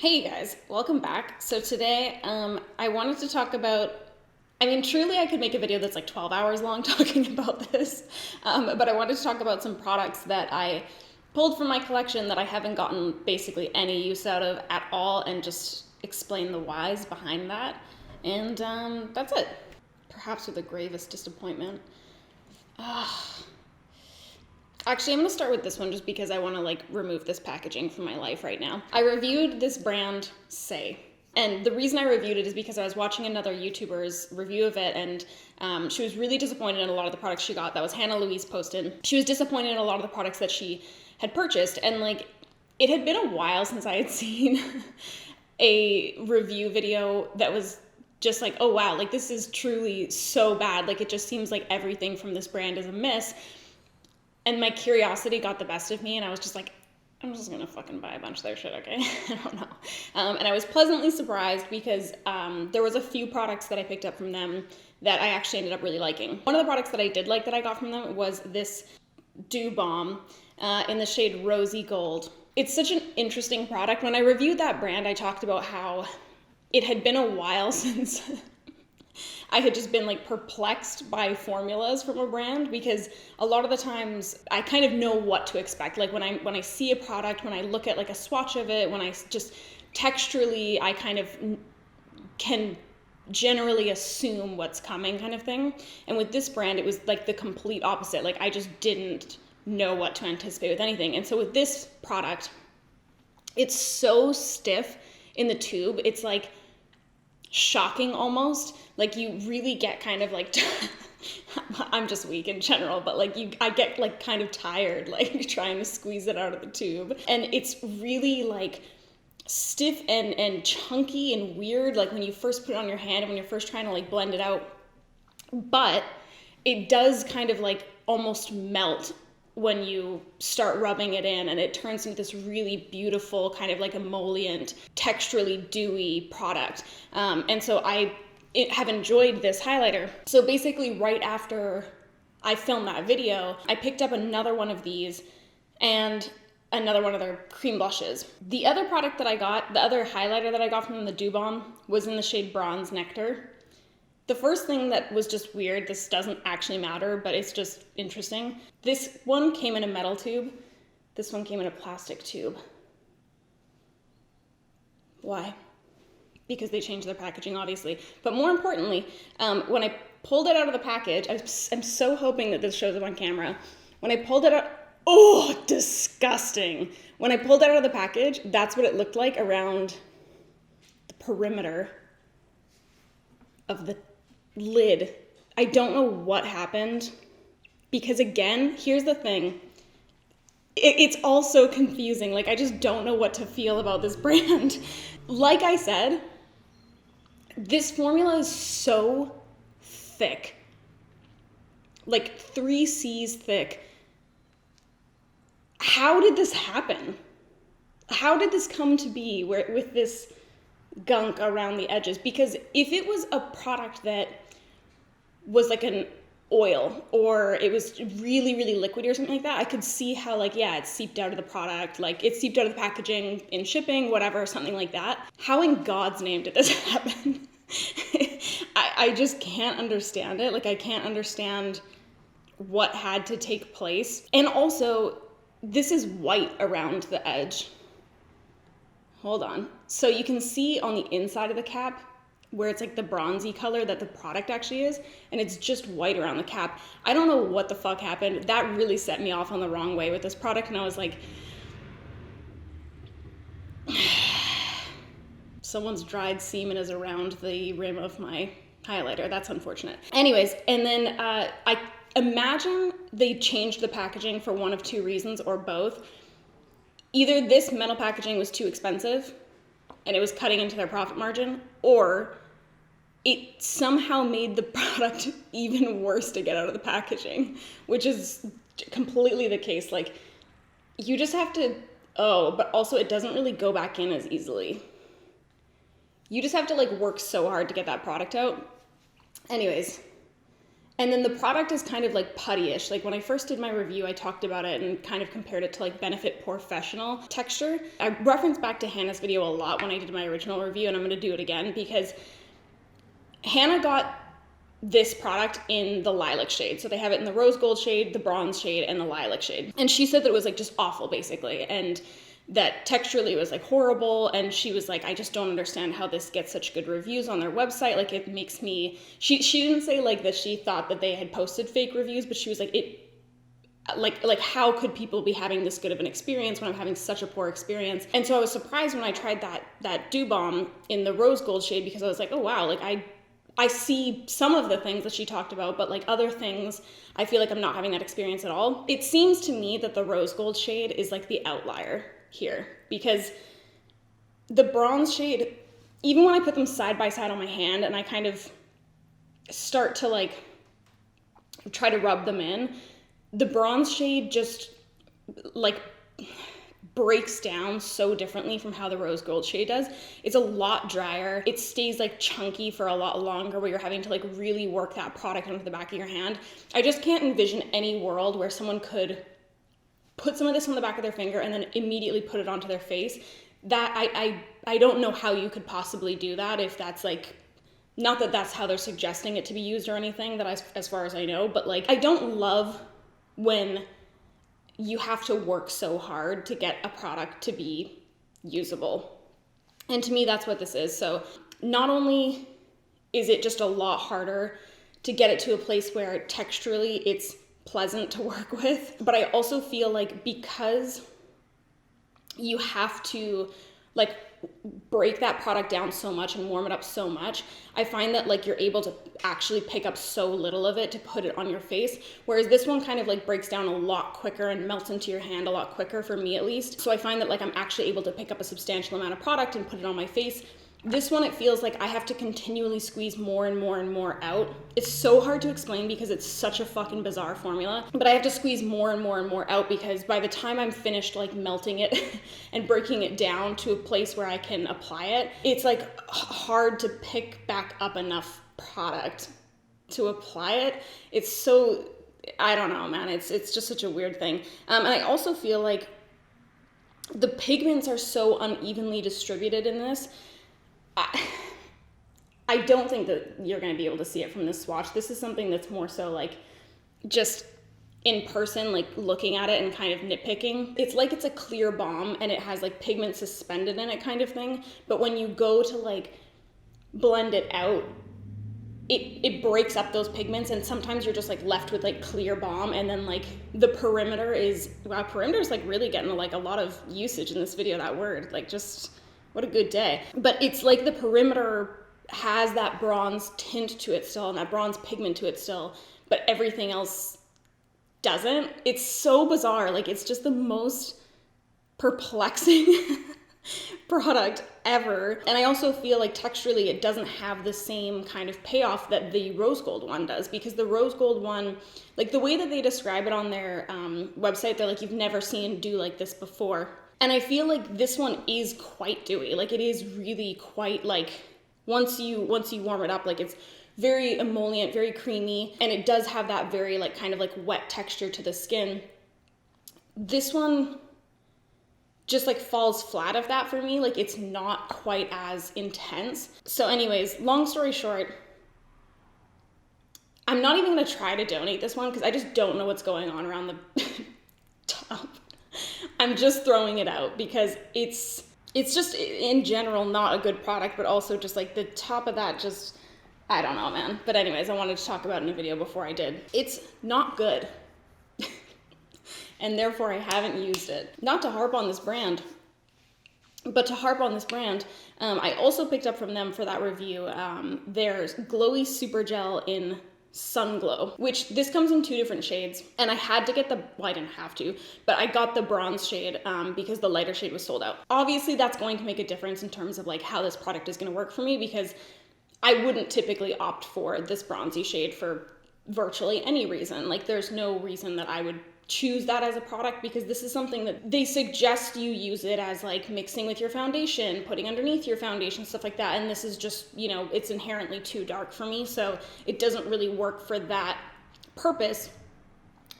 Hey you guys, welcome back. So today I wanted to talk about, truly I could make a video that's like 12 hours long talking about this, but I wanted to talk about some products that I pulled from my collection that I haven't gotten basically any use out of at all and just explain the whys behind that. And that's it. Perhaps with the gravest disappointment. Actually, I'm going to start with this one just because I want to remove this packaging from my life right now. I reviewed this brand, Saie. And the reason I reviewed it is because I was watching another YouTuber's review of it, and she was really disappointed in a lot of the products she got. That was Hannah Louise posted. She was disappointed in a lot of the products that she had purchased, and it had been a while since I had seen a review video that was just like, oh wow, this is truly so bad. It just seems like everything from this brand is a miss. And my curiosity got the best of me, and I was just like, I'm just gonna fucking buy a bunch of their shit, okay? I don't know. And I was pleasantly surprised because there was a few products that I picked up from them that I actually ended up really liking. One of the products that I did like that I got from them was this Dew Bomb in the shade Rosy Gold. It's such an interesting product. When I reviewed that brand, I talked about how it had been a while since I had just been perplexed by formulas from a brand, because a lot of the times I kind of know what to expect. When I see a product, when I look at a swatch of it, when I just texturally, I kind of can generally assume what's coming kind of thing. And with this brand, it was the complete opposite. I just didn't know what to anticipate with anything. And so with this product, it's so stiff in the tube. It's shocking almost. You really get kind of I'm just weak in general, but I get kind of tired trying to squeeze it out of the tube. And it's really stiff and chunky and weird when you first put it on your hand and when you're first trying to blend it out. But it does kind of almost melt when you start rubbing it in, and it turns into this really beautiful kind of emollient, texturally dewy product. And so I have enjoyed this highlighter. So basically right after I filmed that video, I picked up another one of these and another one of their cream blushes. The other product that I got, the other highlighter that I got from them, the Dew Bomb, was in the shade Bronze Nectar. The first thing that was just weird, this doesn't actually matter, but it's just interesting. This one came in a metal tube. This one came in a plastic tube. Why? Because they changed their packaging, obviously. But more importantly, when I pulled it out of the package, I'm so hoping that this shows up on camera. When I pulled it out, oh, disgusting. When I pulled it out of the package, that's what it looked like around the perimeter of the lid. I don't know what happened, because again, here's the thing. It's all so confusing. I just don't know what to feel about this brand. Like I said, this formula is so thick, 3 C's thick. How did this happen? How did this come to be with this gunk around the edges? Because if it was a product that was an oil, or it was really, really liquidy or something like that, I could see how it seeped out of the product, it seeped out of the packaging in shipping, whatever, something like that. How in God's name did this happen? I just can't understand it. I can't understand what had to take place. And also, this is white around the edge. Hold on. So you can see on the inside of the cap where it's the bronzy color that the product actually is, and it's just white around the cap. I don't know what the fuck happened. That really set me off on the wrong way with this product, and I was like, someone's dried semen is around the rim of my highlighter. That's unfortunate. Anyways, and then I imagine they changed the packaging for one of two reasons, or both. Either this metal packaging was too expensive and it was cutting into their profit margin, or it somehow made the product even worse to get out of the packaging, which is completely the case. You just have to, but also it doesn't really go back in as easily. You just have to work so hard to get that product out. Anyways, And then the product is kind of like puttyish. Like when I first did my review, I talked about it and kind of compared it to like Benefit Professional texture. I referenced back to Hannah's video a lot when I did my original review, and I'm going to do it again because Hannah got this product in the lilac shade. So they have it in the rose gold shade, the bronze shade, and the lilac shade. And she said that it was like just awful basically. And that texturally was like horrible, and she was like, I just don't understand how this gets such good reviews on their website. Like it makes me, she didn't say like that she thought that they had posted fake reviews, but she was like, like how could people be having this good of an experience when I'm having such a poor experience? And so I was surprised when I tried that Dew Bomb in the rose gold shade, because I was like, oh wow, like I see some of the things that she talked about, but like other things, I feel like I'm not having that experience at all. It seems to me that the rose gold shade is like the outlier here, because the bronze shade, even when I put them side by side on my hand and I kind of start to like try to rub them in, the bronze shade just like breaks down so differently from how the rose gold shade does. It's a lot drier. It stays like chunky for a lot longer, where you're having to like really work that product onto the back of your hand. I just can't envision any world where someone could put some of this on the back of their finger and then immediately put it onto their face. That I don't know how you could possibly do that, if that's like, not that that's how they're suggesting it to be used or anything, that as far as I know, but like I don't love when you have to work so hard to get a product to be usable. And to me, that's what this is. So not only is it just a lot harder to get it to a place where texturally it's pleasant to work with, but I also feel like because you have to like break that product down so much and warm it up so much, I find that like you're able to actually pick up so little of it to put it on your face, whereas this one kind of like breaks down a lot quicker and melts into your hand a lot quicker, for me at least. So I find that like I'm actually able to pick up a substantial amount of product and put it on my face. This one, it feels like I have to continually squeeze more and more and more out. It's so hard to explain because it's such a fucking bizarre formula, but I have to squeeze more and more and more out, because by the time I'm finished like melting it and breaking it down to a place where I can apply it, it's like hard to pick back up enough product to apply it. It's so, I don't know, man, it's just such a weird thing. And I also feel like the pigments are so unevenly distributed in this. I don't think that you're going to be able to see it from this swatch. This is something that's more so like just in person, like looking at it and kind of nitpicking. It's like it's a clear balm and it has like pigment suspended in it kind of thing. But when you go to like blend it out, it breaks up those pigments, and sometimes you're just like left with like clear balm, and then like the perimeter is, wow, perimeter is like really getting like a lot of usage in this video, that word, like just... what a good day. But it's like the perimeter has that bronze tint to it still and that bronze pigment to it still, but everything else doesn't. It's so bizarre. Like it's just the most perplexing product ever. And I also feel like texturally it doesn't have the same kind of payoff that the rose gold one does, because the rose gold one, like the way that they describe it on their website, they're like, you've never seen dew like this before. And I feel like this one is quite dewy. Like it is really quite like, once you warm it up, like it's very emollient, very creamy, and it does have that very like kind of like wet texture to the skin. This one just like falls flat of that for me. Like it's not quite as intense. So anyways, long story short, I'm not even gonna try to donate this one because I just don't know what's going on around the top. I'm just throwing it out because it's just in general not a good product, but also just like the top of that, just, I don't know, man. But anyways, I wanted to talk about it in a video before I did. It's not good. And therefore I haven't used it. Not to harp on this brand, but to harp on this brand, I also picked up from them for that review, their Glowy Super Gel in Sun Glow, which this comes in 2 different shades, and I had to get well, I didn't have to, but I got the bronze shade because the lighter shade was sold out. Obviously that's going to make a difference in terms of like how this product is going to work for me, because I wouldn't typically opt for this bronzy shade for virtually any reason. Like there's no reason that I would choose that as a product, because this is something that they suggest you use it as like mixing with your foundation, putting underneath your foundation, stuff like that. And this is just, you know, it's inherently too dark for me. So it doesn't really work for that purpose.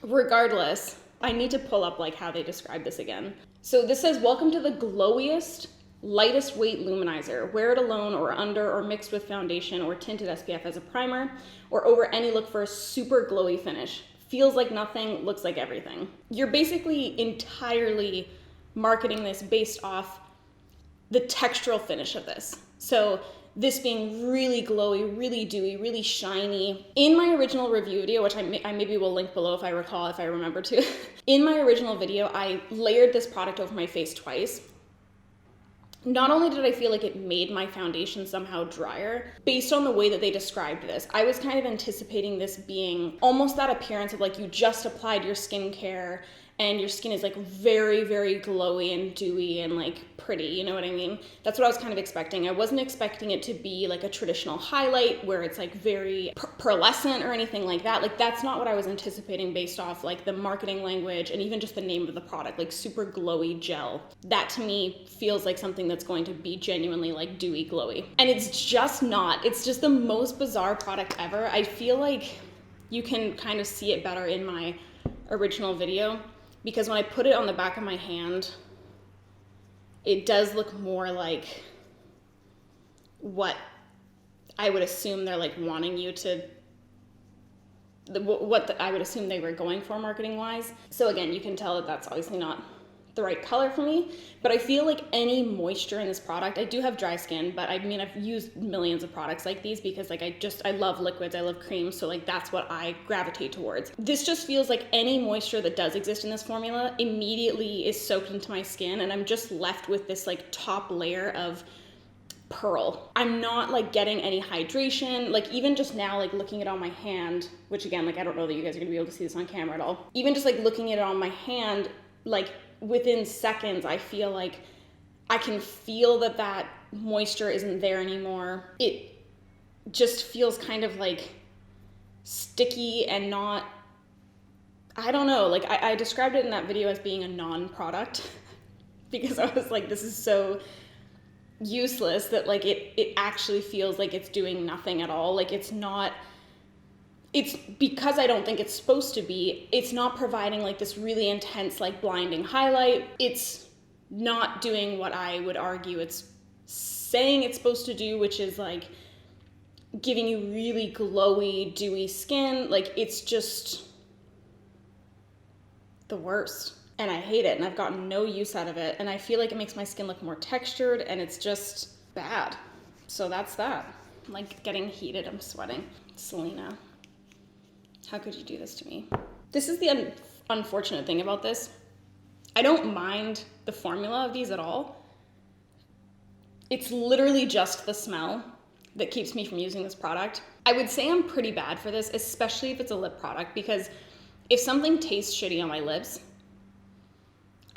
Regardless, I need to pull up like how they describe this again. So this says, welcome to the glowiest, lightest weight luminizer. Wear it alone or under or mixed with foundation or tinted SPF as a primer or over any look for a super glowy finish. Feels like nothing, looks like everything. You're basically entirely marketing this based off the textural finish of this. So this being really glowy, really dewy, really shiny. In my original review video, which I maybe will link below if I recall, if I remember to. In my original video, I layered this product over my face twice. Not only did I feel like it made my foundation somehow drier, based on the way that they described this, I was kind of anticipating this being almost that appearance of like you just applied your skincare and your skin is like very, very glowy and dewy and like pretty, you know what I mean? That's what I was kind of expecting. I wasn't expecting it to be like a traditional highlight where it's like very pearlescent or anything like that. Like that's not what I was anticipating based off like the marketing language and even just the name of the product, like super glowy gel. That to me feels like something that's going to be genuinely like dewy glowy. And it's just not. It's just the most bizarre product ever. I feel like you can kind of see it better in my original video, because when I put it on the back of my hand, it does look more like what I would assume they're like wanting you to, I would assume they were going for marketing wise. So again, you can tell that that's obviously not the right color for me, but I feel like any moisture in this product, I do have dry skin, but I mean, I've used millions of products like these because like I love liquids, I love creams, so like that's what I gravitate towards. This just feels like any moisture that does exist in this formula immediately is soaked into my skin, and I'm just left with this like top layer of pearl. I'm not like getting any hydration. Like even just now, like looking at it on my hand, which again, like I don't know that you guys are gonna be able to see this on camera at all. Even just like looking at it on my hand, like within seconds, I feel like I can feel that moisture isn't there anymore. It just feels kind of like sticky and not, I don't know, like I described it in that video as being a non-product because I was like, this is so useless that like it actually feels like it's doing nothing at all. Like it's not, it's because I don't think it's supposed to be, it's not providing like this really intense like blinding highlight. It's not doing what I would argue it's saying it's supposed to do, which is like giving you really glowy, dewy skin. Like it's just the worst. And I hate it, and I've gotten no use out of it. And I feel like it makes my skin look more textured, and it's just bad. So that's that. I'm like getting heated, I'm sweating. Selena, how could you do this to me? This is the unfortunate thing about this. I don't mind the formula of these at all. It's literally just the smell that keeps me from using this product. I would say I'm pretty bad for this, especially if it's a lip product, because if something tastes shitty on my lips,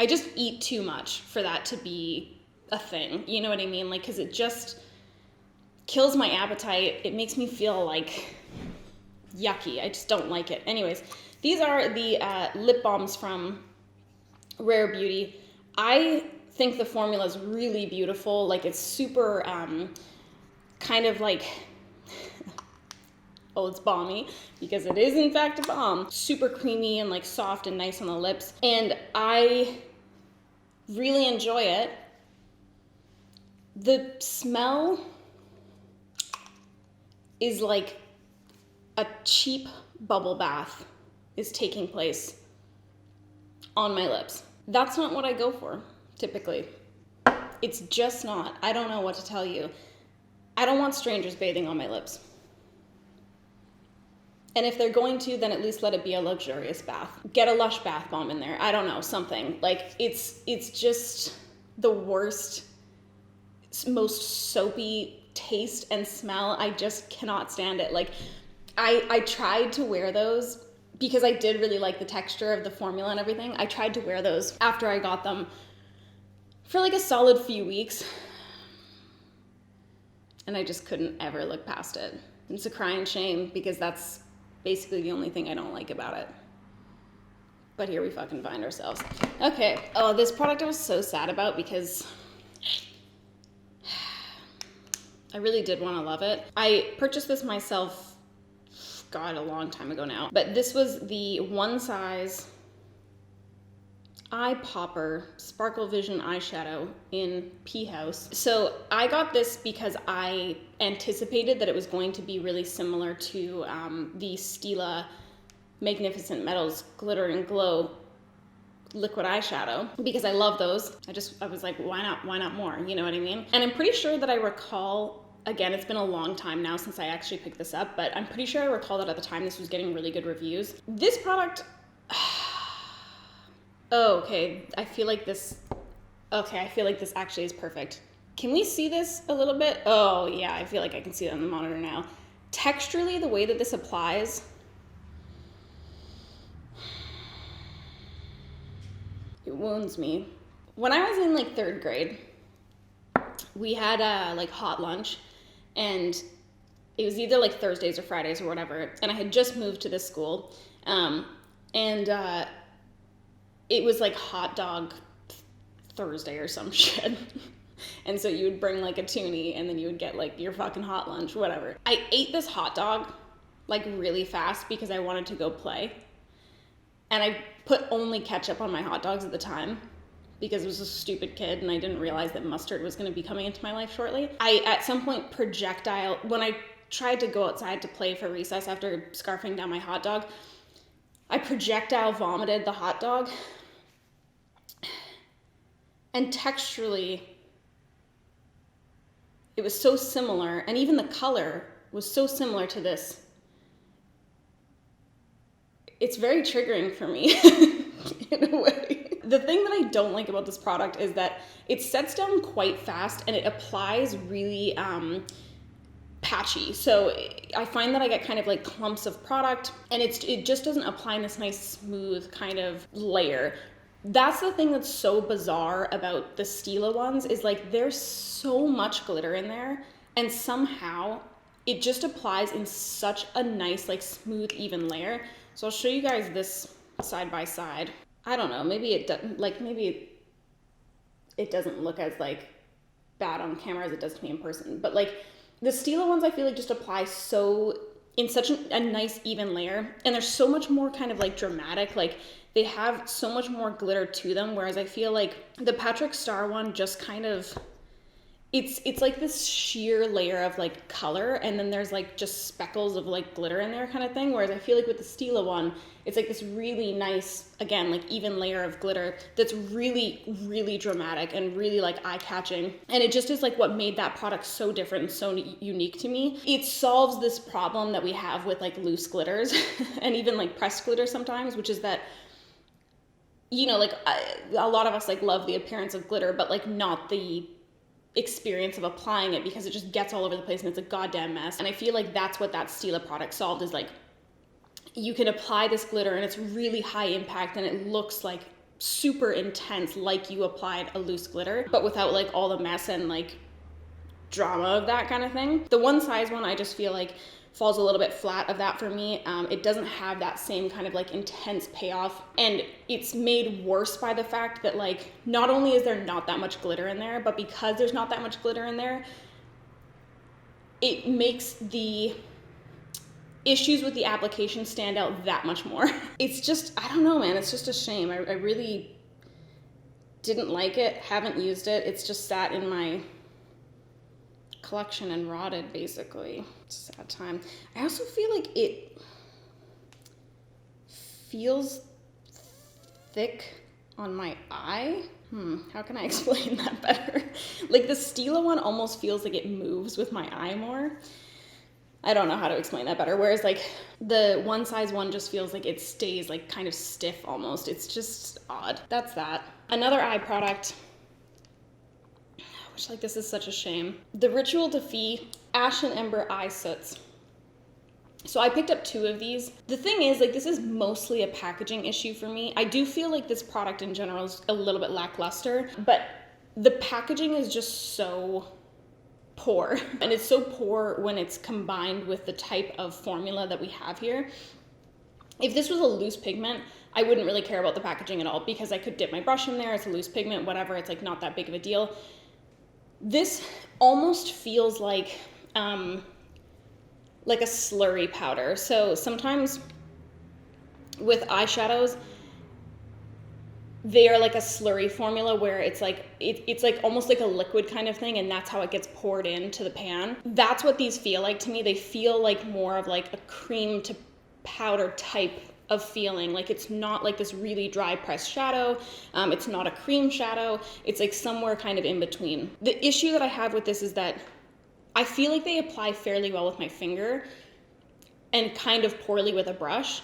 I just eat too much for that to be a thing. You know what I mean? Like, because it just kills my appetite. It makes me feel like yucky. I just don't like it. Anyways, these are the lip balms from Rare Beauty. I think the formula is really beautiful. Like it's super kind of like, oh, it's balmy because it is in fact a balm. Super creamy and like soft and nice on the lips. And I really enjoy it. The smell is like a cheap bubble bath is taking place on my lips. That's not what I go for, typically. It's just not. I don't know what to tell you. I don't want strangers bathing on my lips. And if they're going to, then at least let it be a luxurious bath. Get a Lush bath bomb in there. I don't know, something. Like, it's just the worst, most soapy taste and smell. I just cannot stand it. Like, I tried to wear those because I did really like the texture of the formula and everything. I tried to wear those after I got them for like a solid few weeks. And I just couldn't ever look past it. It's a crying shame because that's basically the only thing I don't like about it. But here we fucking find ourselves. Okay. Oh, this product I was so sad about because I really did want to love it. I purchased this myself God, a long time ago now. But this was the One Size Eye Popper Sparkle Vision eyeshadow in P House. So I got this because I anticipated that it was going to be really similar to the Stila Magnificent Metals Glitter and Glow liquid eyeshadow, because I love those. I was like, why not more? You know what I mean? And I'm pretty sure that I recall, again, it's been a long time now since I actually picked this up, but I'm pretty sure I recall that at the time this was getting really good reviews. This product, oh, okay, I feel like this actually is perfect. Can we see this a little bit? Oh yeah, I feel like I can see it on the monitor now. Texturally, the way that this applies, it wounds me. When I was in like 3rd grade, we had a like hot lunch, and it was either like Thursdays or Fridays or whatever, and I had just moved to this school, and it was like hot dog Thursday or some shit. And so you would bring like a toonie, and then you would get like your fucking hot lunch, whatever. I ate this hot dog like really fast because I wanted to go play. And I put only ketchup on my hot dogs at the time because I was a stupid kid and I didn't realize that mustard was going to be coming into my life shortly. I, at some point, when I tried to go outside to play for recess after scarfing down my hot dog, I projectile vomited the hot dog. And texturally, it was so similar, and even the color was so similar to this. It's very triggering for me in a way. The thing that I don't like about this product is that it sets down quite fast and it applies really patchy. So I find that I get kind of like clumps of product, and it just doesn't apply in this nice smooth kind of layer. That's the thing that's so bizarre about the Stila ones, is like there's so much glitter in there, and somehow it just applies in such a nice like smooth even layer. So I'll show you guys this side by side. I don't know, maybe it doesn't, like maybe it doesn't look as like bad on camera as it does to me in person, but like the Stila ones I feel like just apply so in such a nice even layer, and they're so much more kind of like dramatic, like they have so much more glitter to them, whereas I feel like the Patrick Star one just kind of, it's like this sheer layer of like color, and then there's like just speckles of like glitter in there kind of thing, whereas I feel like with the Stila one, it's like this really nice, again, like even layer of glitter that's really, really dramatic and really like eye-catching. And it just is like what made that product so different and so unique to me. It solves this problem that we have with like loose glitters and even like pressed glitter sometimes, which is that, you know, like a lot of us like love the appearance of glitter, but like not the experience of applying it, because it just gets all over the place and it's a goddamn mess. And I feel like that's what that Stila product solved, is like you can apply this glitter and it's really high impact and it looks like super intense, like you applied a loose glitter, but without like all the mess and like drama of that kind of thing. The One Size one, I just feel like falls a little bit flat of that for me. It doesn't have that same kind of like intense payoff, and it's made worse by the fact that like not only is there not that much glitter in there, but because there's not that much glitter in there, it makes the issues with the application stand out that much more. It's just, I don't know, man, it's just a shame. I really didn't like it, haven't used it. It's just sat in my collection and rotted, basically. It's a sad time. I also feel like it feels thick on my eye. How can I explain that better? Like the Stila one almost feels like it moves with my eye more. I don't know how to explain that better. Whereas like the One Size one just feels like it stays like kind of stiff almost. It's just odd. That's that. Another eye product, which like this is such a shame. The Ritual Defee Ash and Ember Eye Soots. So I picked up 2 of these. The thing is, like, this is mostly a packaging issue for me. I do feel like this product in general is a little bit lackluster, but the packaging is just so poor. And it's so poor when it's combined with the type of formula that we have here. If this was a loose pigment, I wouldn't really care about the packaging at all, because I could dip my brush in there, it's a loose pigment, whatever, it's like not that big of a deal. This almost feels like like a slurry powder. So sometimes with eyeshadows, they are like a slurry formula where it's like it's like almost like a liquid kind of thing, and that's how it gets poured into the pan. That's what these feel like to me. They feel like more of like a cream to powder type of feeling. Like it's not like this really dry pressed shadow. It's not a cream shadow. It's like somewhere kind of in between. The issue that I have with this is that I feel like they apply fairly well with my finger and kind of poorly with a brush,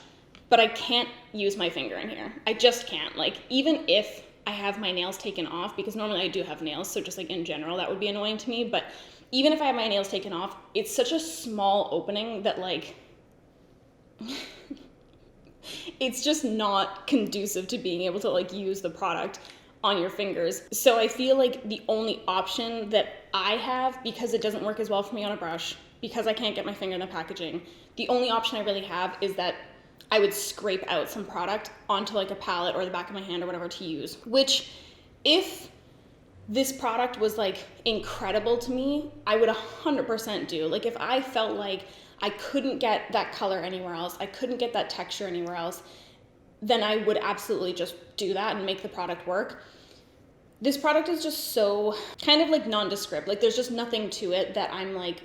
but I can't use my finger in here. I just can't. Like, even if I have my nails taken off, because normally I do have nails, so just like in general, that would be annoying to me, but even if I have my nails taken off, it's such a small opening that like, it's just not conducive to being able to like use the product on your fingers. So I feel like the only option that I have, because it doesn't work as well for me on a brush, because I can't get my finger in the packaging, the only option I really have is that I would scrape out some product onto like a palette or the back of my hand or whatever to use, which if this product was like incredible to me, I would 100% do. Like if I felt like I couldn't get that color anywhere else, I couldn't get that texture anywhere else, then I would absolutely just do that and make the product work. This product is just so kind of like nondescript. Like there's just nothing to it that I'm like,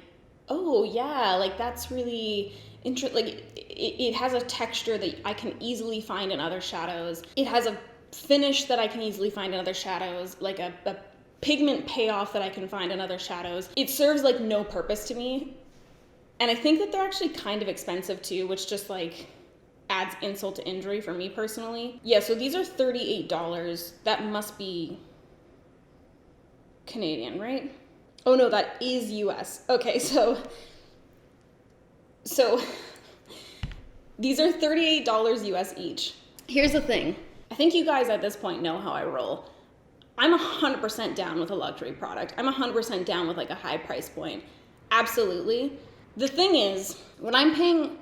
oh yeah, like that's really like it has a texture that I can easily find in other shadows. It has a finish that I can easily find in other shadows, like a pigment payoff that I can find in other shadows. It serves like no purpose to me. And I think that they're actually kind of expensive too, which just like adds insult to injury for me personally. Yeah, so these are $38. That must be Canadian, right? Oh no, that is US. Okay, so these are $38 US each. Here's the thing. I think you guys at this point know how I roll. I'm 100% down with a luxury product. I'm 100% down with like a high price point. Absolutely. The thing is, when I'm paying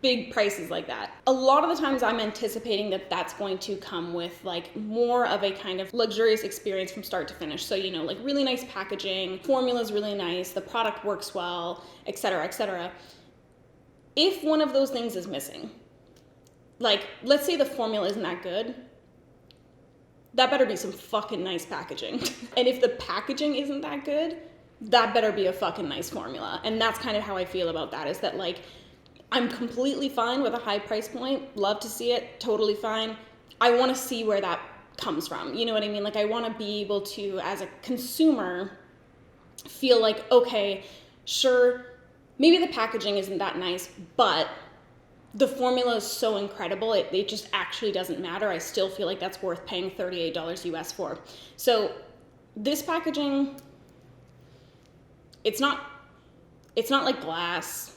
big prices like that, a lot of the times I'm anticipating that that's going to come with like more of a kind of luxurious experience from start to finish. So, you know, like really nice packaging, formula's really nice, the product works well, etc., etc. If one of those things is missing, like let's say the formula isn't that good, that better be some fucking nice packaging. And if the packaging isn't that good, that better be a fucking nice formula. And that's kind of how I feel about that, is that like, I'm completely fine with a high price point, love to see it, totally fine. I want to see where that comes from. You know what I mean? Like I want to be able to, as a consumer, feel like, okay, sure, maybe the packaging isn't that nice, but the formula is so incredible, it just actually doesn't matter. I still feel like that's worth paying $38 US for. So this packaging, it's not like glass.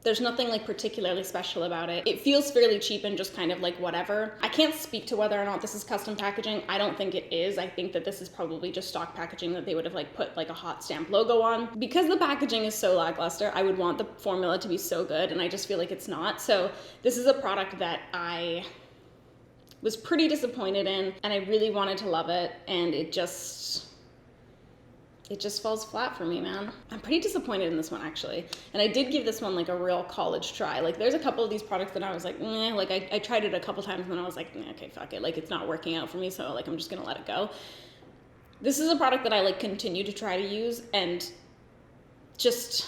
There's nothing like particularly special about it. It feels fairly cheap and just kind of like whatever. I can't speak to whether or not this is custom packaging. I don't think it is. I think that this is probably just stock packaging that they would have like put like a hot stamp logo on. Because the packaging is so lackluster, I would want the formula to be so good, and I just feel like it's not. So this is a product that I was pretty disappointed in, and I really wanted to love it, and it just falls flat for me, man. I'm pretty disappointed in this one, actually. And I did give this one like a real college try. Like there's a couple of these products that I was like, meh, like I tried it a couple times and then I was like, okay, fuck it. Like it's not working out for me, so like I'm just gonna let it go. This is a product that I like continue to try to use, and just,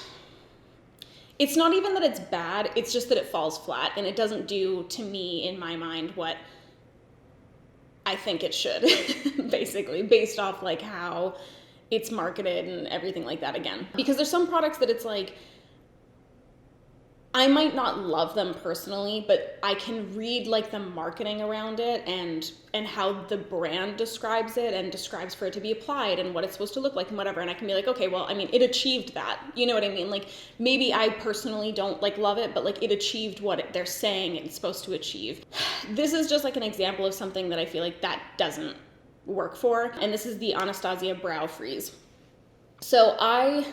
it's not even that it's bad, it's just that it falls flat and it doesn't do to me, in my mind, what I think it should, basically, based off like how it's marketed and everything like that again. Because there's some products that it's like, I might not love them personally, but I can read like the marketing around it and how the brand describes it and describes for it to be applied and what it's supposed to look like and whatever. And I can be like, okay, well, I mean, it achieved that. You know what I mean? Like maybe I personally don't like love it, but like it achieved what they're saying it's supposed to achieve. This is just like an example of something that I feel like that doesn't work for. And this is the Anastasia Brow Freeze. So I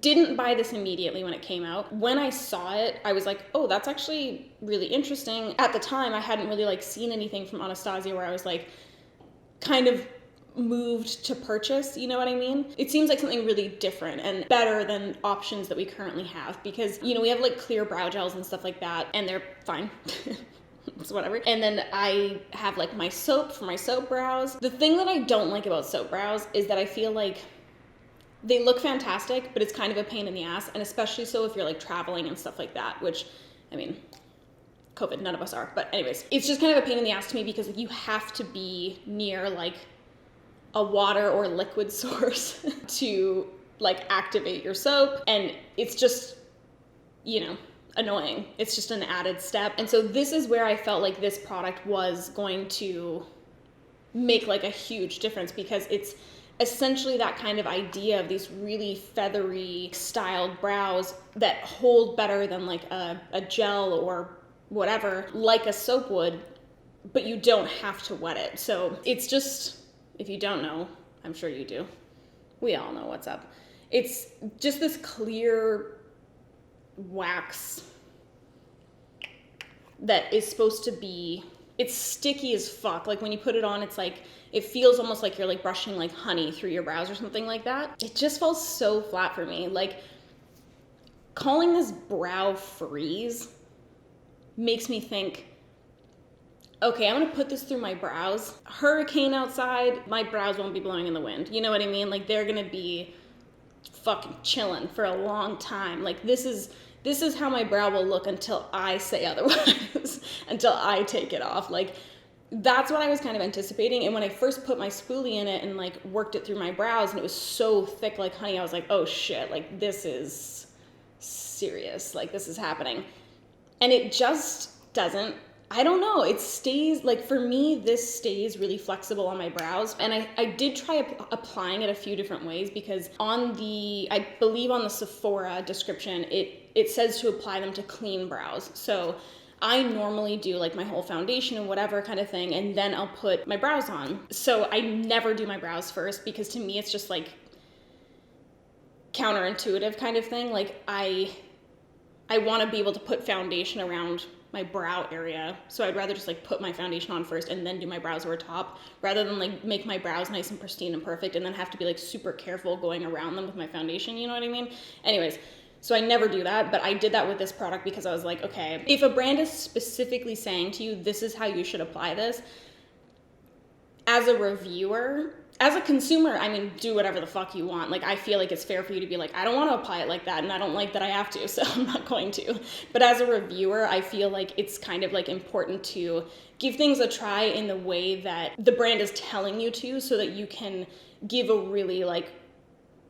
didn't buy this immediately when it came out. When I saw it, I was like, oh, that's actually really interesting. At the time, I hadn't really like seen anything from Anastasia where I was like kind of moved to purchase, you know what I mean? It seems like something really different and better than options that we currently have, because, you know, we have like clear brow gels and stuff like that, and they're fine. It's whatever. And then I have like my soap for my soap brows. The thing that I don't like about soap brows is that I feel like they look fantastic, but it's kind of a pain in the ass, and especially so if you're like traveling and stuff like that, which, I mean, COVID, none of us are, but anyways, it's just kind of a pain in the ass to me because you have to be near like a water or liquid source to like activate your soap, and it's just, you know, annoying. It's just an added step. And so this is where I felt like this product was going to make like a huge difference, because it's essentially that kind of idea of these really feathery styled brows that hold better than like a gel or whatever, like a soap would, but you don't have to wet it. So it's just, if you don't know, I'm sure you do. We all know what's up. It's just this clear wax that is supposed to be, it's sticky as fuck. Like when you put it on, it's like, it feels almost like you're like brushing like honey through your brows or something like that. It just falls so flat for me. Like calling this brow freeze makes me think, okay, I'm gonna put this through my brows. Hurricane outside, my brows won't be blowing in the wind. You know what I mean? Like they're gonna be fucking chilling for a long time. Like this is how my brow will look until I say otherwise, until I take it off. Like that's what I was kind of anticipating. And when I first put my spoolie in it and like worked it through my brows and it was so thick like honey, I was like, oh shit, like this is serious. Like this is happening. And it just doesn't, I don't know, it stays, like for me, this stays really flexible on my brows. And I did try applying it a few different ways, because on the, I believe on the Sephora description, it says to apply them to clean brows. So I normally do like my whole foundation and whatever kind of thing, and then I'll put my brows on. So I never do my brows first, because to me it's just like counterintuitive kind of thing. Like I want to be able to put foundation around my brow area, so I'd rather just like put my foundation on first and then do my brows over top, rather than like make my brows nice and pristine and perfect and then have to be like super careful going around them with my foundation, you know what I mean? Anyways, so I never do that, but I did that with this product because I was like, okay, if a brand is specifically saying to you, this is how you should apply this, as a reviewer, as a consumer, I mean, do whatever the fuck you want. Like, I feel like it's fair for you to be like, I don't want to apply it like that, and I don't like that I have to, so I'm not going to. But as a reviewer, I feel like it's kind of like important to give things a try in the way that the brand is telling you to, so that you can give a really like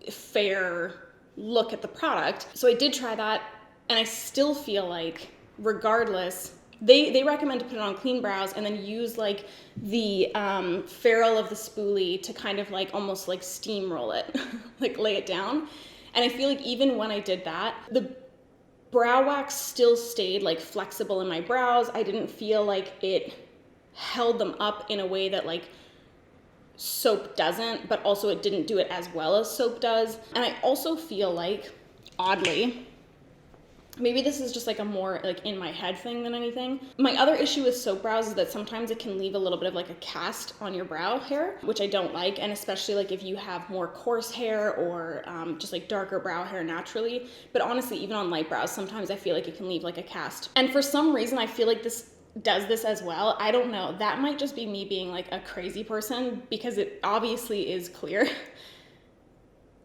fair look at the product. So I did try that, and I still feel like regardless, they recommend to put it on clean brows and then use like the ferrule of the spoolie to kind of like almost like steamroll it, like lay it down. And I feel like even when I did that, the brow wax still stayed like flexible in my brows. I didn't feel like it held them up in a way that like soap doesn't, but also it didn't do it as well as soap does. And I also feel like, oddly, maybe this is just like a more like in my head thing than anything, my other issue with soap brows is that sometimes it can leave a little bit of like a cast on your brow hair, which I don't like. And especially like if you have more coarse hair or just like darker brow hair naturally. But honestly, even on light brows, sometimes I feel like it can leave like a cast. And for some reason, I feel like this does this as well. I don't know. That might just be me being like a crazy person, because it obviously is clear.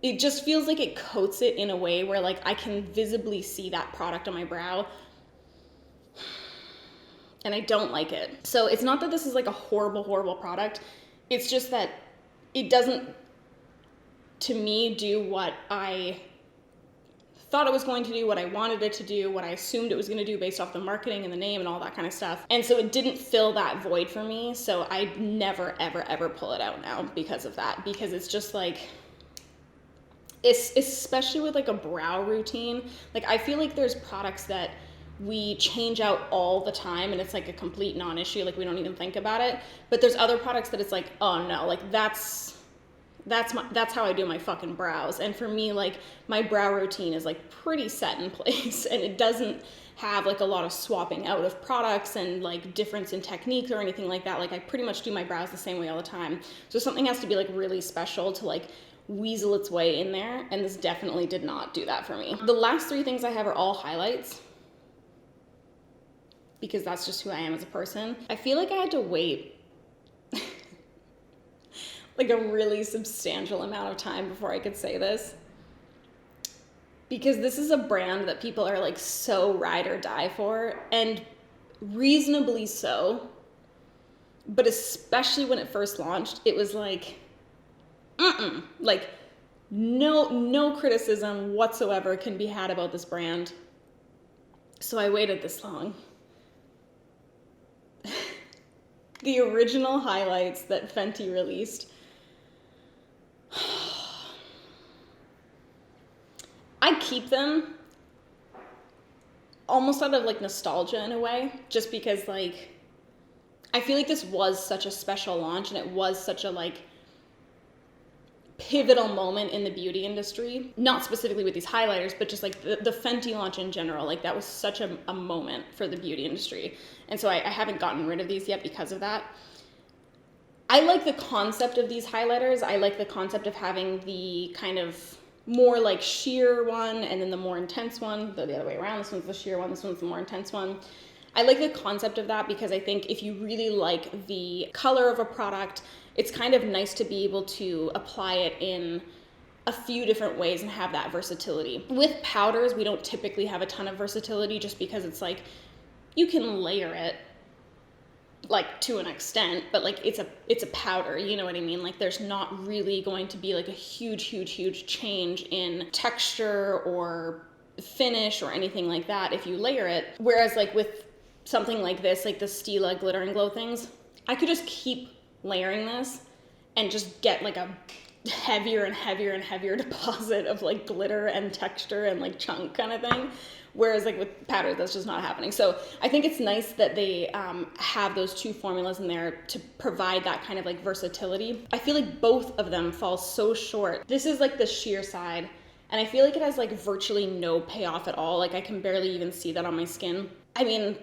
It just feels like it coats it in a way where like I can visibly see that product on my brow, and I don't like it. So it's not that this is like a horrible, horrible product. It's just that it doesn't, to me, do what I thought it was going to do, what I wanted it to do, what I assumed it was going to do based off the marketing and the name and all that kind of stuff. And so it didn't fill that void for me. So I'd never, ever, ever pull it out now because of that. Because it's just like, especially with like a brow routine, like I feel like there's products that we change out all the time and it's like a complete non-issue, like we don't even think about it. But there's other products that it's like, oh no, like that's That's how I do my fucking brows. And for me, like, my brow routine is like pretty set in place, and it doesn't have like a lot of swapping out of products and like difference in technique or anything like that. Like, I pretty much do my brows the same way all the time. So something has to be like really special to like weasel its way in there, and this definitely did not do that for me. The last three things I have are all highlights, because that's just who I am as a person. I feel like I had to wait like a really substantial amount of time before I could say this, because this is a brand that people are like so ride or die for, and reasonably so. But especially when it first launched, it was like, like no criticism whatsoever can be had about this brand. So I waited this long. The original highlights that Fenty released, I keep them almost out of like nostalgia in a way, just because like I feel like this was such a special launch, and it was such a like pivotal moment in the beauty industry, not specifically with these highlighters, but just like the Fenty launch in general. Like, that was such a moment for the beauty industry. And so I haven't gotten rid of these yet because of that. I like the concept of these highlighters. I like the concept of having the kind of more like sheer one and then the more intense one, the other way around. This one's the sheer one, this one's the more intense one. I like the concept of that because I think if you really like the color of a product, it's kind of nice to be able to apply it in a few different ways and have that versatility. With powders, we don't typically have a ton of versatility, just because it's like you can layer it like to an extent, but like it's a powder, you know what I mean? Like, there's not really going to be like a huge change in texture or finish or anything like that if you layer it. Whereas like with something like this, like the Stila Glitter and Glow things, I could just keep layering this and just get like a heavier and heavier deposit of like glitter and texture and like chunk kind of thing. Whereas like with powder, that's just not happening. So I think it's nice that they have those two formulas in there to provide that kind of like versatility. I feel like both of them fall so short. This is like the sheer side, and I feel like it has like virtually no payoff at all. Like, I can barely even see that on my skin. I mean,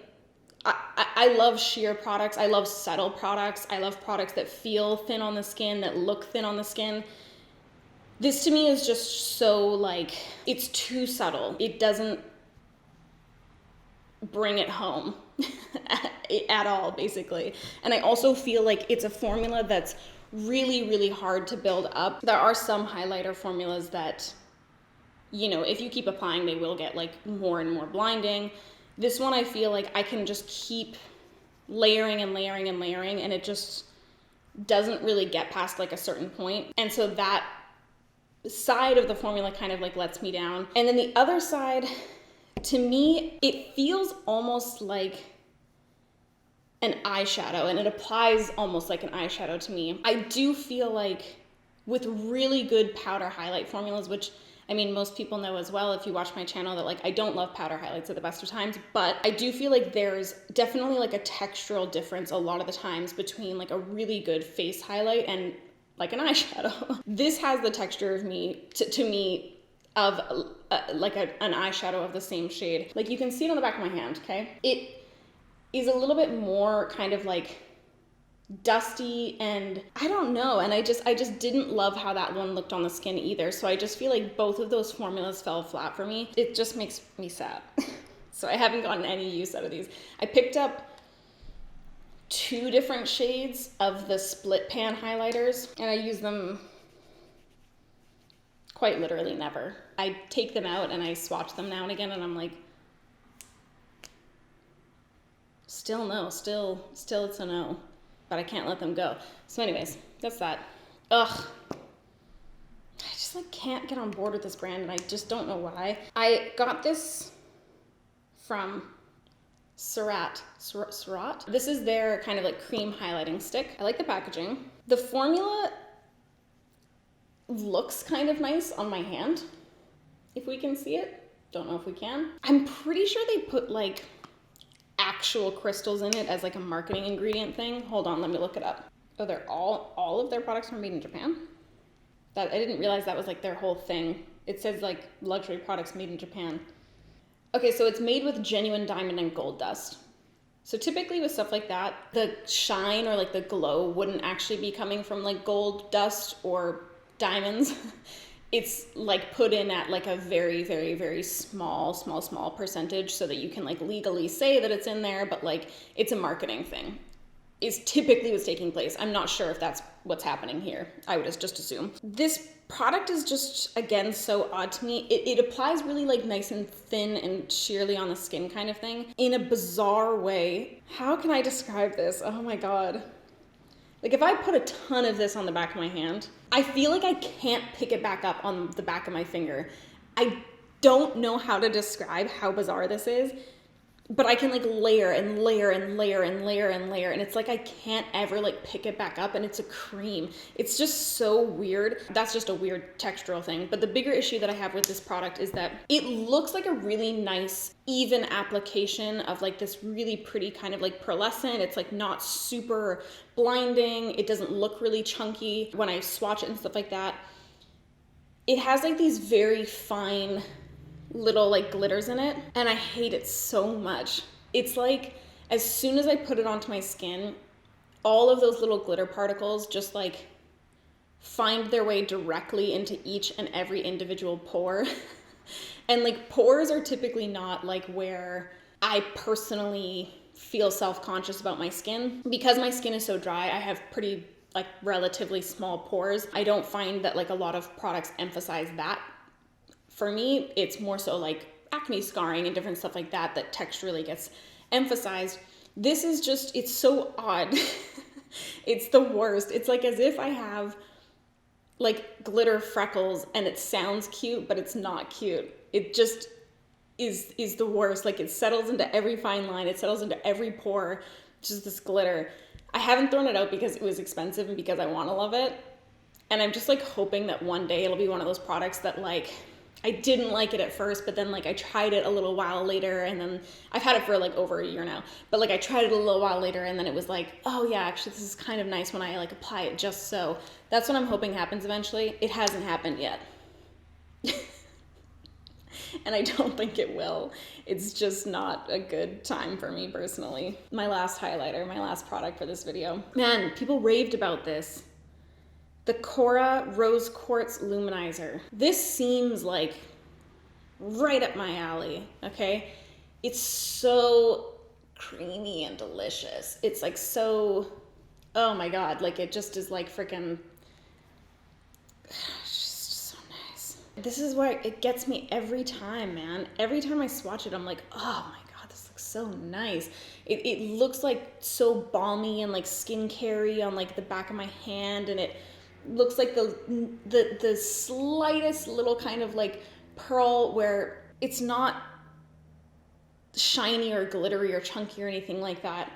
I love sheer products. I love subtle products. I love products that feel thin on the skin, that look thin on the skin. This to me is just so like, it's too subtle. It doesn't bring it home at all, basically. And I also feel like it's a formula that's really hard to build up. There are some highlighter formulas that, you know, if you keep applying, they will get like more and more blinding. This one, I feel like I can just keep layering and it just doesn't really get past like a certain point. And so that side of the formula kind of like lets me down. And then the other side, to me, it feels almost like an eyeshadow, and it applies almost like an eyeshadow to me. I do feel like with really good powder highlight formulas, which I mean, most people know as well if you watch my channel that like I don't love powder highlights at the best of times, but I do feel like there's definitely like a textural difference a lot of the times between like a really good face highlight and like an eyeshadow. This has the texture of me, to me, of like an eyeshadow of the same shade. Like, you can see it on the back of my hand, okay? It is a little bit more kind of like dusty, and I don't know, and I just didn't love how that one looked on the skin either. So I just feel like both of those formulas fell flat for me. It just makes me sad. So I haven't gotten any use out of these. I picked up 2 different shades of the split pan highlighters, and I use them quite literally never. I take them out and I swatch them now and again, and I'm like, still no, still it's a no. But I can't let them go. So anyways, that's that. Ugh. I just like can't get on board with this brand, and I just don't know why. I got this from Surratt. This is their kind of like cream highlighting stick. I like the packaging. The formula looks kind of nice on my hand, if we can see it. Don't know if we can. I'm pretty sure they put like actual crystals in it as like a marketing ingredient thing. Hold on, let me look it up. Oh, they're all of their products are made in Japan? That I didn't realize that was like their whole thing. It says like luxury products made in Japan. Okay, so it's made with genuine diamond and gold dust. So typically with stuff like that, the shine or like the glow wouldn't actually be coming from like gold dust or diamonds. It's like put in at like a very, very, very small percentage so that you can like legally say that it's in there, but like it's a marketing thing. Is typically what's taking place. I'm not sure if that's what's happening here. I would just assume. This product is just, again, so odd to me. It applies really like nice and thin and sheerly on the skin kind of thing in a bizarre way. How can I describe this? Oh my God. Like if I put a ton of this on the back of my hand, I feel like I can't pick it back up on the back of my finger. I don't know how to describe how bizarre this is. But I can like layer and layer and layer and layer and layer. And it's like I can't ever like pick it back up, and it's a cream. It's just so weird. That's just a weird textural thing. But the bigger issue that I have with this product is that it looks like a really nice, even application of like this really pretty kind of like pearlescent. It's like not super blinding. It doesn't look really chunky when I swatch it and stuff like that. It has like these very fine little like glitters in it, and I hate it so much. It's like as soon as I put it onto my skin, all of those little glitter particles just like find their way directly into each and every individual pore. And like pores are typically not like where I personally feel self-conscious about my skin. Because my skin is so dry, I have pretty like relatively small pores. I don't find that like a lot of products emphasize that. For me, it's more so like acne scarring and different stuff like that that texturally gets emphasized. This is just, it's so odd. It's the worst. It's like as if I have like glitter freckles and it sounds cute, but it's not cute. It just is the worst. Like it settles into every fine line. It settles into every pore. Just this glitter. I haven't thrown it out because it was expensive and because I want to love it. And I'm just like hoping that one day it'll be one of those products that like, I didn't like it at first, but then like I tried it a little while later, and then I've had it for like over a year now, but like I tried it a little while later, and then it was like, oh yeah, actually this is kind of nice when I like apply it just so. That's what I'm hoping happens eventually. It hasn't happened yet. And I don't think it will. It's just not a good time for me personally. My last highlighter, my last product for this video. Man, people raved about this. The Kora Rose Quartz Luminizer. This seems like right up my alley, okay? It's so creamy and delicious. It's like so, oh my God, like it just is like freaking, it's just so nice. This is where it gets me every time, man. Every time I swatch it, I'm like, oh my God, this looks so nice. It looks like so balmy and like skincare-y on like the back of my hand, and it looks like the slightest little kind of like pearl where it's not shiny or glittery or chunky or anything like that.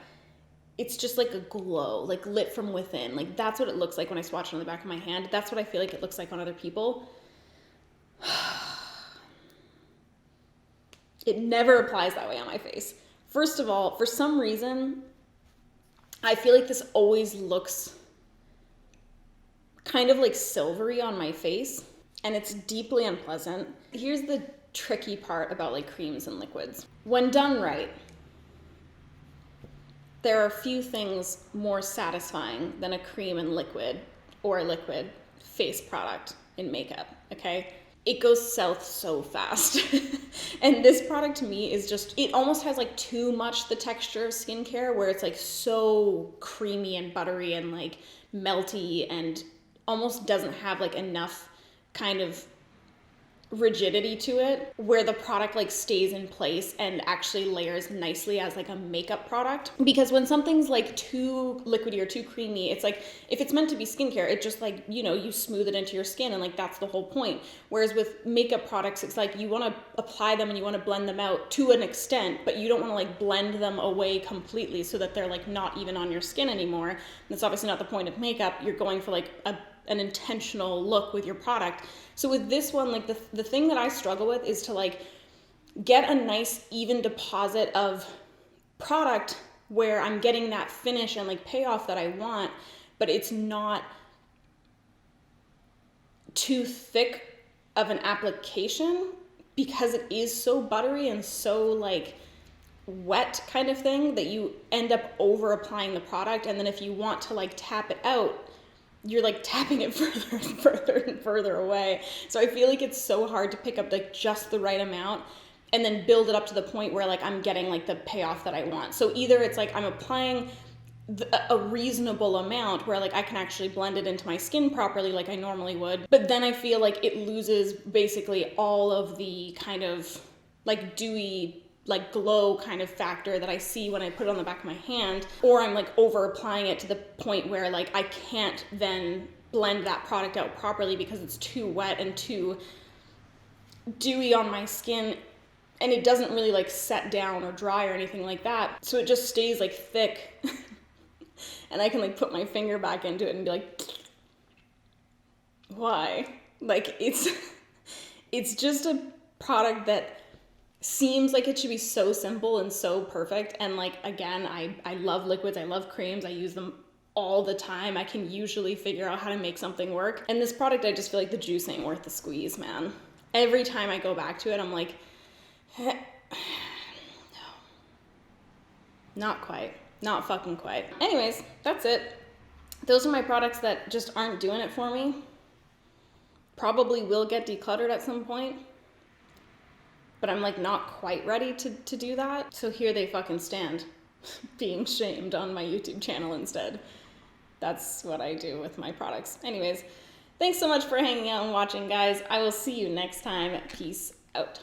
It's just like a glow, like lit from within. Like that's what it looks like when I swatch it on the back of my hand. That's what I feel like it looks like on other people. It never applies that way on my face. First of all, for some reason, I feel like this always looks kind of like silvery on my face, and it's deeply unpleasant. Here's the tricky part about like creams and liquids. When done right, there are few things more satisfying than a cream and liquid or a liquid face product in makeup, okay? It goes south so fast. And this product to me is just, it almost has like too much the texture of skincare, where it's like so creamy and buttery and like melty, and almost doesn't have like enough kind of rigidity to it where the product like stays in place and actually layers nicely as like a makeup product. Because when something's like too liquidy or too creamy, it's like, if it's meant to be skincare, it just like, you know, you smooth it into your skin, and like that's the whole point. Whereas with makeup products, it's like you want to apply them and you want to blend them out to an extent, but you don't want to like blend them away completely so that they're like not even on your skin anymore. And that's obviously not the point of makeup. You're going for like an intentional look with your product. So with this one, like the thing that I struggle with is to like get a nice even deposit of product where I'm getting that finish and like payoff that I want, but it's not too thick of an application because it is so buttery and so like wet kind of thing that you end up over applying the product, and then if you want to like tap it out, you're like tapping it further and further and further away. So I feel like it's so hard to pick up like just the right amount and then build it up to the point where like I'm getting like the payoff that I want. So either it's like I'm applying a reasonable amount where like I can actually blend it into my skin properly like I normally would, but then I feel like it loses basically all of the kind of like dewy, like glow kind of factor that I see when I put it on the back of my hand, or I'm like over applying it to the point where like I can't then blend that product out properly because it's too wet and too dewy on my skin, and it doesn't really like set down or dry or anything like that. So it just stays like thick and I can like put my finger back into it and be like, why? Like it's just a product that seems like it should be so simple and so perfect. And like, again, I love liquids, I love creams, I use them all the time. I can usually figure out how to make something work. And this product, I just feel like the juice ain't worth the squeeze, man. Every time I go back to it, I'm like, no, not quite, not fucking quite. Anyways, that's it. Those are my products that just aren't doing it for me. Probably will get decluttered at some point, but I'm like not quite ready to do that. So here they fucking stand, being shamed on my YouTube channel instead. That's what I do with my products. Anyways, thanks so much for hanging out and watching, guys. I will see you next time. Peace out.